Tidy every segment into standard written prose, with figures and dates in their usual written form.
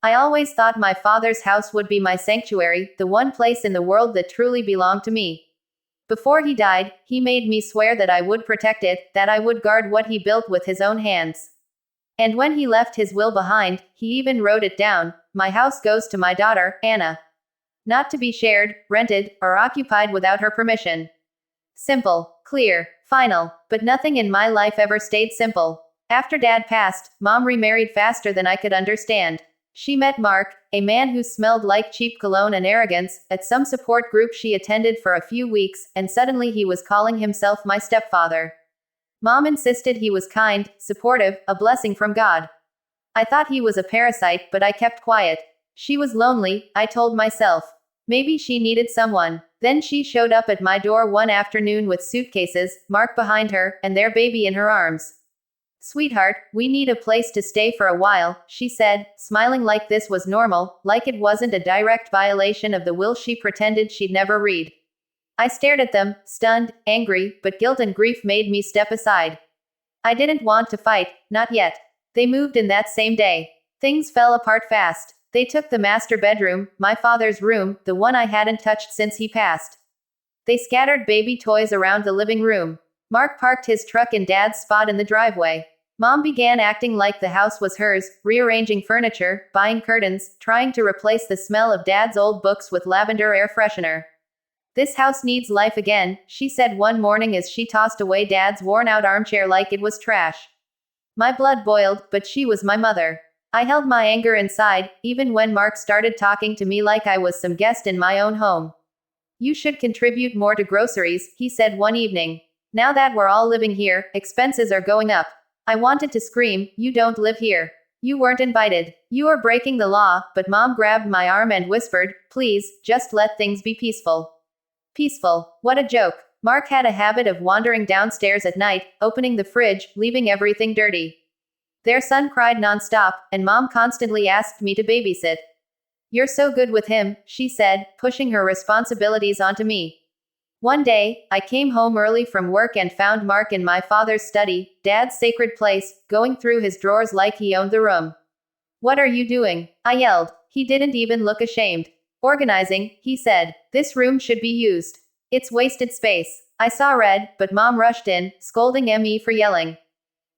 I always thought my father's house would be my sanctuary, the one place in the world that truly belonged to me. Before he died, he made me swear that I would protect it, that I would guard what he built with his own hands. And when he left his will behind, he even wrote it down: my house goes to my daughter, Anna. Not to be shared, rented, or occupied without her permission. Simple, clear, final. But nothing in my life ever stayed simple. After Dad passed, Mom remarried faster than I could understand. She met Mark, a man who smelled like cheap cologne and arrogance, at some support group she attended for a few weeks, and suddenly he was calling himself my stepfather. Mom insisted he was kind, supportive, a blessing from God. I thought he was a parasite, but I kept quiet. She was lonely, I told myself. Maybe she needed someone. Then she showed up at my door one afternoon with suitcases, Mark behind her, and their baby in her arms. Sweetheart, we need a place to stay for a while, she said, smiling like this was normal, like it wasn't a direct violation of the will she pretended she'd never read. I stared at them, stunned, angry, but guilt and grief made me step aside. I didn't want to fight, not yet. They moved in that same day. Things fell apart fast. They took the master bedroom, my father's room, the one I hadn't touched since he passed. They scattered baby toys around the living room. Mark parked his truck in Dad's spot in the driveway. Mom began acting like the house was hers, rearranging furniture, buying curtains, trying to replace the smell of Dad's old books with lavender air freshener. This house needs life again, she said one morning as she tossed away Dad's worn-out armchair like it was trash. My blood boiled, but she was my mother. I held my anger inside, even when Mark started talking to me like I was some guest in my own home. You should contribute more to groceries, he said one evening. Now that we're all living here, expenses are going up. I wanted to scream, you don't live here. You weren't invited. You are breaking the law, but Mom grabbed my arm and whispered, please, just let things be peaceful. Peaceful. What a joke. Mark had a habit of wandering downstairs at night, opening the fridge, leaving everything dirty. Their son cried nonstop, and Mom constantly asked me to babysit. You're so good with him, she said, pushing her responsibilities onto me. One day, I came home early from work and found Mark in my father's study, Dad's sacred place, going through his drawers like he owned the room. What are you doing? I yelled. He didn't even look ashamed. Organizing, he said. This room should be used. It's wasted space. I saw red, but Mom rushed in, scolding me for yelling.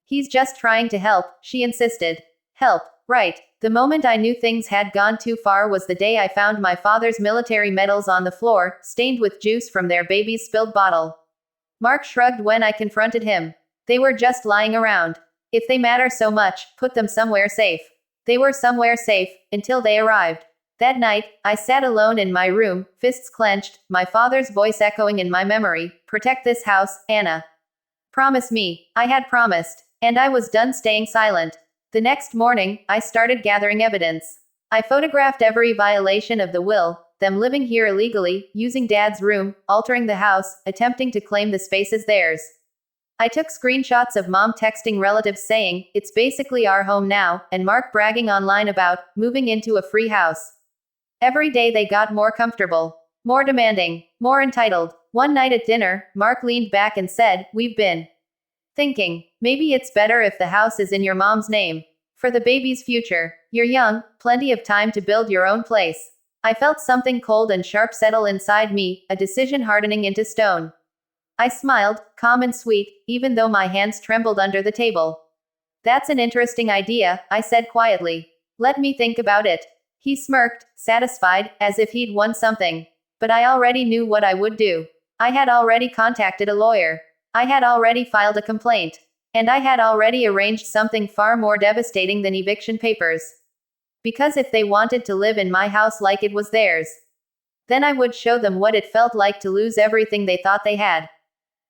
He's just trying to help, she insisted. Help, right. The moment I knew things had gone too far was the day I found my father's military medals on the floor, stained with juice from their baby's spilled bottle. Mark shrugged when I confronted him. They were just lying around. If they matter so much, put them somewhere safe. They were somewhere safe, until they arrived. That night, I sat alone in my room, fists clenched, my father's voice echoing in my memory, protect this house, Anna. Promise me. I had promised. And I was done staying silent. The next morning, I started gathering evidence. I photographed every violation of the will, them living here illegally, using Dad's room, altering the house, attempting to claim the space as theirs. I took screenshots of Mom texting relatives saying, it's basically our home now, and Mark bragging online about moving into a free house. Every day they got more comfortable, more demanding, more entitled. One night at dinner, Mark leaned back and said, we've been thinking, maybe it's better if the house is in your mom's name. For the baby's future. You're young, plenty of time to build your own place. I felt something cold and sharp settle inside me, a decision hardening into stone. I smiled, calm and sweet, even though my hands trembled under the table. That's an interesting idea, I said quietly. Let me think about it. He smirked, satisfied, as if he'd won something. But I already knew what I would do. I had already contacted a lawyer. I had already filed a complaint. And I had already arranged something far more devastating than eviction papers. Because if they wanted to live in my house like it was theirs, then I would show them what it felt like to lose everything they thought they had.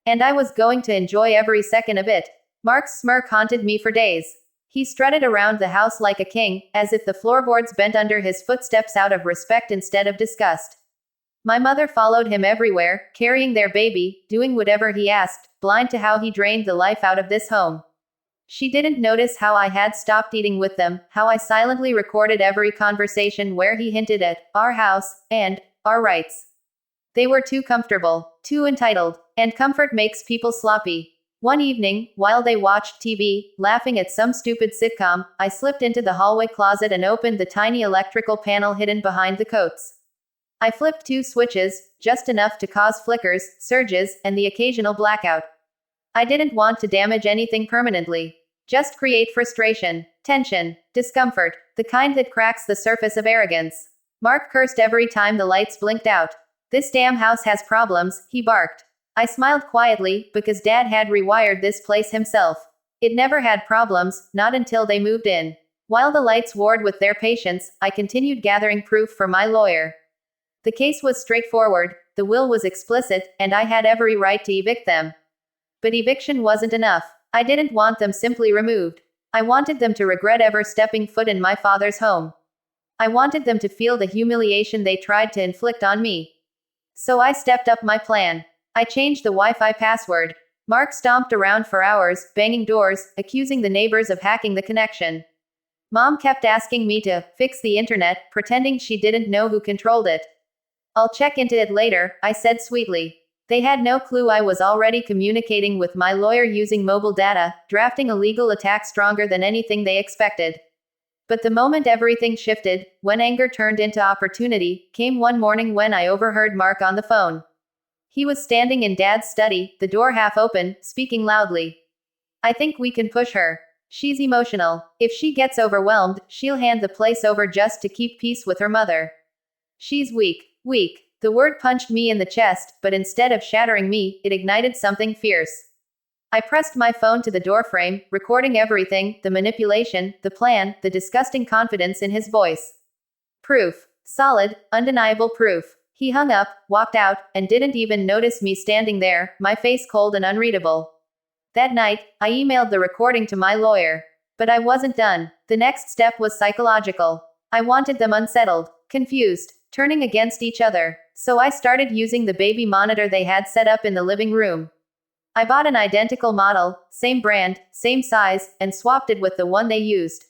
And I was going to enjoy every second of it. Mark's smirk haunted me for days. He strutted around the house like a king, as if the floorboards bent under his footsteps out of respect instead of disgust. My mother followed him everywhere, carrying their baby, doing whatever he asked, blind to how he drained the life out of this home. She didn't notice how I had stopped eating with them, how I silently recorded every conversation where he hinted at our house and our rights. They were too comfortable, too entitled, and comfort makes people sloppy. One evening, while they watched TV, laughing at some stupid sitcom, I slipped into the hallway closet and opened the tiny electrical panel hidden behind the coats. I flipped 2 switches, just enough to cause flickers, surges, and the occasional blackout. I didn't want to damage anything permanently. Just create frustration, tension, discomfort, the kind that cracks the surface of arrogance. Mark cursed every time the lights blinked out. "This damn house has problems," he barked. I smiled quietly, because Dad had rewired this place himself. It never had problems, not until they moved in. While the lights warred with their patience, I continued gathering proof for my lawyer. The case was straightforward, the will was explicit, and I had every right to evict them. But eviction wasn't enough. I didn't want them simply removed. I wanted them to regret ever stepping foot in my father's home. I wanted them to feel the humiliation they tried to inflict on me. So I stepped up my plan. I changed the Wi-Fi password. Mark stomped around for hours, banging doors, accusing the neighbors of hacking the connection. Mom kept asking me to fix the internet, pretending she didn't know who controlled it. "I'll check into it later," I said sweetly. They had no clue I was already communicating with my lawyer using mobile data, drafting a legal attack stronger than anything they expected. But the moment everything shifted, when anger turned into opportunity, came one morning when I overheard Mark on the phone. He was standing in Dad's study, the door half open, speaking loudly. "I think we can push her. She's emotional. If she gets overwhelmed, she'll hand the place over just to keep peace with her mother. She's weak. Weak." The word punched me in the chest, but instead of shattering me, it ignited something fierce. I pressed my phone to the doorframe, recording everything, the manipulation, the plan, the disgusting confidence in his voice. Proof. Solid, undeniable proof. He hung up, walked out, and didn't even notice me standing there, my face cold and unreadable. That night, I emailed the recording to my lawyer. But I wasn't done. The next step was psychological. I wanted them unsettled, confused, turning against each other. So I started using the baby monitor they had set up in the living room. I bought an identical model, same brand, same size, and swapped it with the one they used.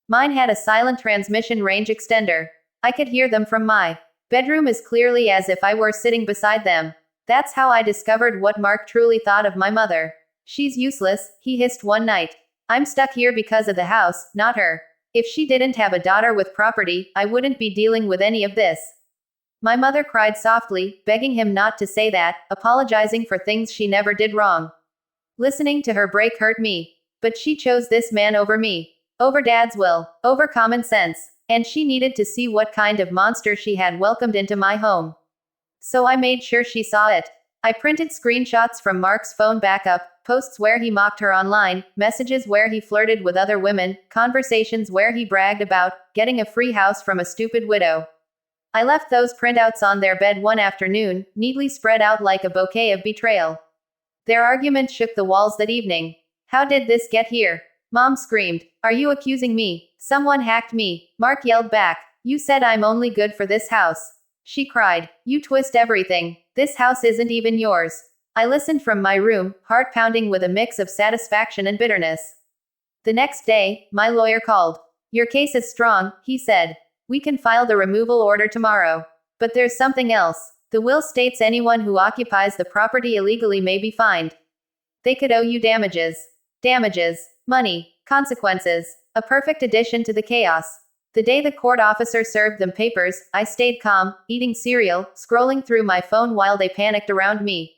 Mine had a silent transmission range extender. I could hear them from my bedroom as clearly as if I were sitting beside them. That's how I discovered what Mark truly thought of my mother. "She's useless," he hissed one night. "I'm stuck here because of the house, not her. If she didn't have a daughter with property, I wouldn't be dealing with any of this." My mother cried softly, begging him not to say that, apologizing for things she never did wrong. Listening to her break hurt me. But she chose this man over me. Over Dad's will. Over common sense. And she needed to see what kind of monster she had welcomed into my home. So I made sure she saw it. I printed screenshots from Mark's phone backup, posts where he mocked her online, messages where he flirted with other women, conversations where he bragged about getting a free house from a stupid widow. I left those printouts on their bed one afternoon, neatly spread out like a bouquet of betrayal. Their argument shook the walls that evening. "How did this get here?" Mom screamed. "Are you accusing me? Someone hacked me." Mark yelled back. "You said I'm only good for this house." She cried. "You twist everything. This house isn't even yours." I listened from my room, heart pounding with a mix of satisfaction and bitterness. The next day, my lawyer called. "Your case is strong," he said. "We can file the removal order tomorrow. But there's something else. The will states anyone who occupies the property illegally may be fined. They could owe you damages. Damages. Money. Consequences. A perfect addition to the chaos. The day the court officer served them papers, I stayed calm, eating cereal, scrolling through my phone while they panicked around me.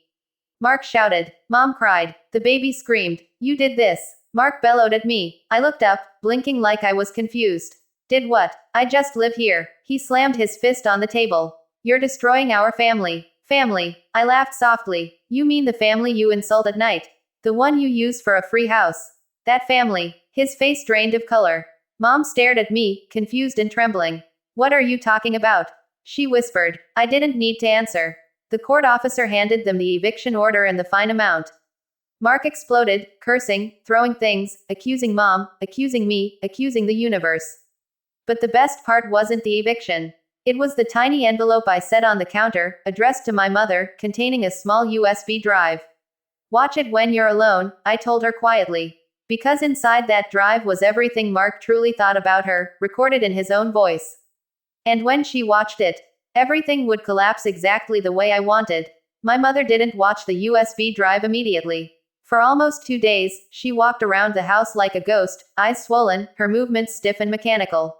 Mark shouted. Mom cried. The baby screamed. "You did this." Mark bellowed at me. I looked up, blinking like I was confused. "Did what? I just live here." He slammed his fist on the table. "You're destroying our family." "Family." I laughed softly. "You mean the family you insult at night? The one you use for a free house? That family." His face drained of color. Mom stared at me, confused and trembling. "What are you talking about?" She whispered. I didn't need to answer. The court officer handed them the eviction order and the fine amount. Mark exploded, cursing, throwing things, accusing Mom, accusing me, accusing the universe. But the best part wasn't the eviction. It was the tiny envelope I set on the counter, addressed to my mother, containing a small USB drive. "Watch it when you're alone," I told her quietly. Because inside that drive was everything Mark truly thought about her, recorded in his own voice. And when she watched it, everything would collapse exactly the way I wanted. My mother didn't watch the USB drive immediately. For almost 2 days, she walked around the house like a ghost, eyes swollen, her movements stiff and mechanical.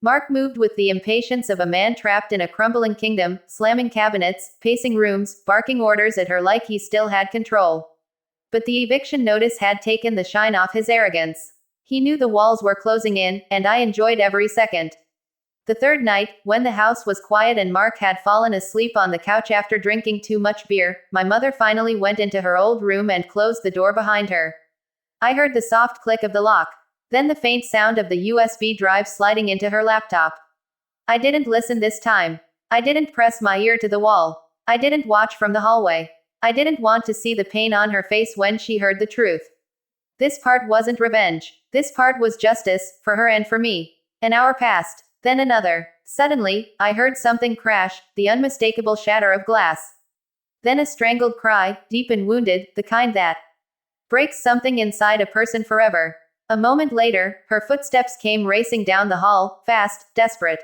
Mark moved with the impatience of a man trapped in a crumbling kingdom, slamming cabinets, pacing rooms, barking orders at her like he still had control. But the eviction notice had taken the shine off his arrogance. He knew the walls were closing in, and I enjoyed every second. The third night, when the house was quiet and Mark had fallen asleep on the couch after drinking too much beer, my mother finally went into her old room and closed the door behind her. I heard the soft click of the lock. Then the faint sound of the USB drive sliding into her laptop. I didn't listen this time. I didn't press my ear to the wall. I didn't watch from the hallway. I didn't want to see the pain on her face when she heard the truth. This part wasn't revenge. This part was justice, for her and for me. An hour passed. Then another. Suddenly, I heard something crash, the unmistakable shatter of glass. Then a strangled cry, deep and wounded, the kind that breaks something inside a person forever. A moment later, her footsteps came racing down the hall, fast, desperate.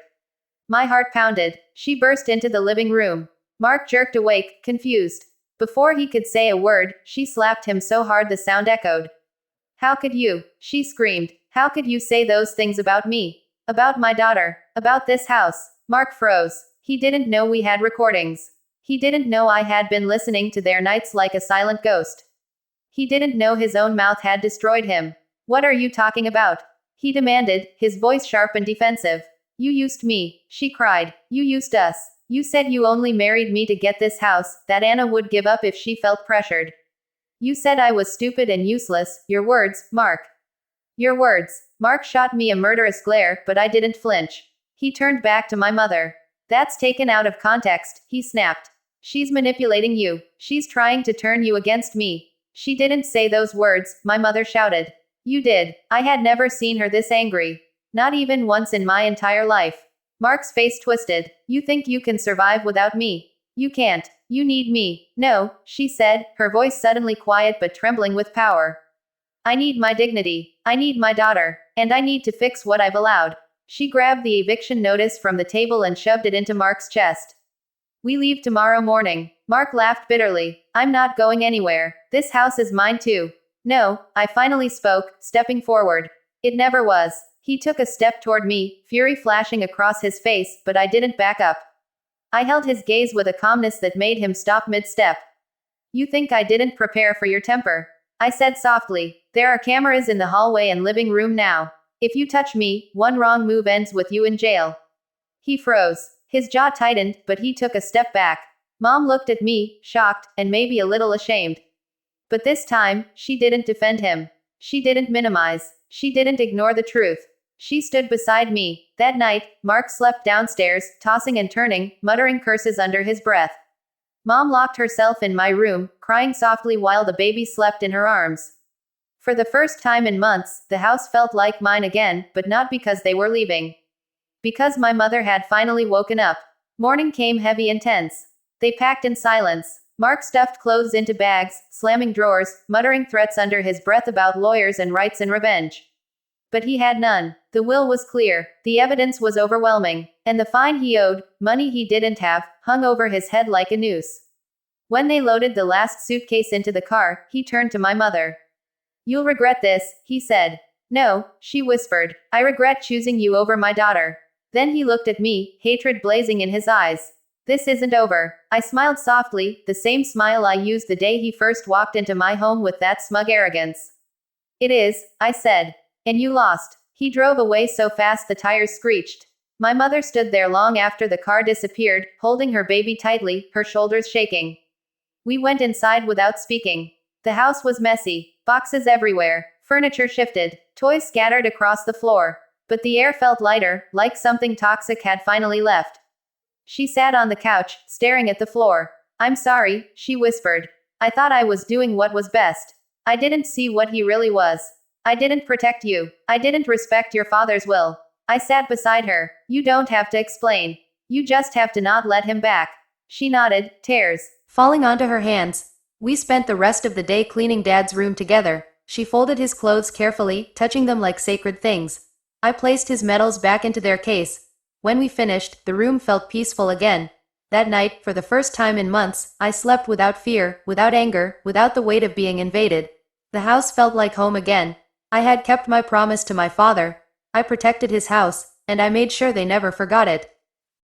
My heart pounded. She burst into the living room. Mark jerked awake, confused. Before he could say a word, she slapped him so hard the sound echoed. "How could you?" she screamed. "How could you say those things about me? About my daughter? About this house?" Mark froze. He didn't know we had recordings. He didn't know I had been listening to their nights like a silent ghost. He didn't know his own mouth had destroyed him. "What are you talking about?" he demanded, his voice sharp and defensive. "You used me," she cried. "You used us. You said you only married me to get this house, that Anna would give up if she felt pressured. You said I was stupid and useless, your words, Mark. Your words." Mark shot me a murderous glare, but I didn't flinch. He turned back to my mother. "That's taken out of context," he snapped. "She's manipulating you. She's trying to turn you against me." "She didn't say those words," my mother shouted. "You did." I had never seen her this angry. Not even once in my entire life. Mark's face twisted. "You think you can survive without me? You can't. You need me." "No," she said, her voice suddenly quiet but trembling with power. "I need my dignity. I need my daughter. And I need to fix what I've allowed." She grabbed the eviction notice from the table and shoved it into Mark's chest. "We leave tomorrow morning." Mark laughed bitterly. "I'm not going anywhere. This house is mine too." "No," I finally spoke, stepping forward. "It never was." He took a step toward me, fury flashing across his face, but I didn't back up. I held his gaze with a calmness that made him stop mid-step. "You think I didn't prepare for your temper?" I said softly. "There are cameras in the hallway and living room now. If you touch me, one wrong move ends with you in jail." He froze. His jaw tightened, but he took a step back. Mom looked at me, shocked, and maybe a little ashamed. But this time, she didn't defend him. She didn't minimize. She didn't ignore the truth. She stood beside me. That night, Mark slept downstairs, tossing and turning, muttering curses under his breath. Mom locked herself in my room, crying softly while the baby slept in her arms. For the first time in months, the house felt like mine again, but not because they were leaving. Because my mother had finally woken up. Morning came heavy and tense. They packed in silence. Mark stuffed clothes into bags, slamming drawers, muttering threats under his breath about lawyers and rights and revenge. But he had none. The will was clear. The evidence was overwhelming. And the fine he owed, money he didn't have, hung over his head like a noose. When they loaded the last suitcase into the car, he turned to my mother. "You'll regret this," he said. "No," she whispered. "I regret choosing you over my daughter." Then he looked at me, hatred blazing in his eyes. "This isn't over." I smiled softly, the same smile I used the day he first walked into my home with that smug arrogance. "It is," I said. "And you lost." He drove away so fast the tires screeched. My mother stood there long after the car disappeared, holding her baby tightly, her shoulders shaking. We went inside without speaking. The house was messy. Boxes everywhere. Furniture shifted. Toys scattered across the floor. But the air felt lighter, like something toxic had finally left. She sat on the couch, staring at the floor. "I'm sorry," she whispered. "I thought I was doing what was best. I didn't see what he really was. I didn't protect you. I didn't respect your father's will." I sat beside her. "You don't have to explain. You just have to not let him back." She nodded, tears falling onto her hands. We spent the rest of the day cleaning Dad's room together. She folded his clothes carefully, touching them like sacred things. I placed his medals back into their case. When we finished, the room felt peaceful again. That night, for the first time in months, I slept without fear, without anger, without the weight of being invaded. The house felt like home again. I had kept my promise to my father. I protected his house, and I made sure they never forgot it.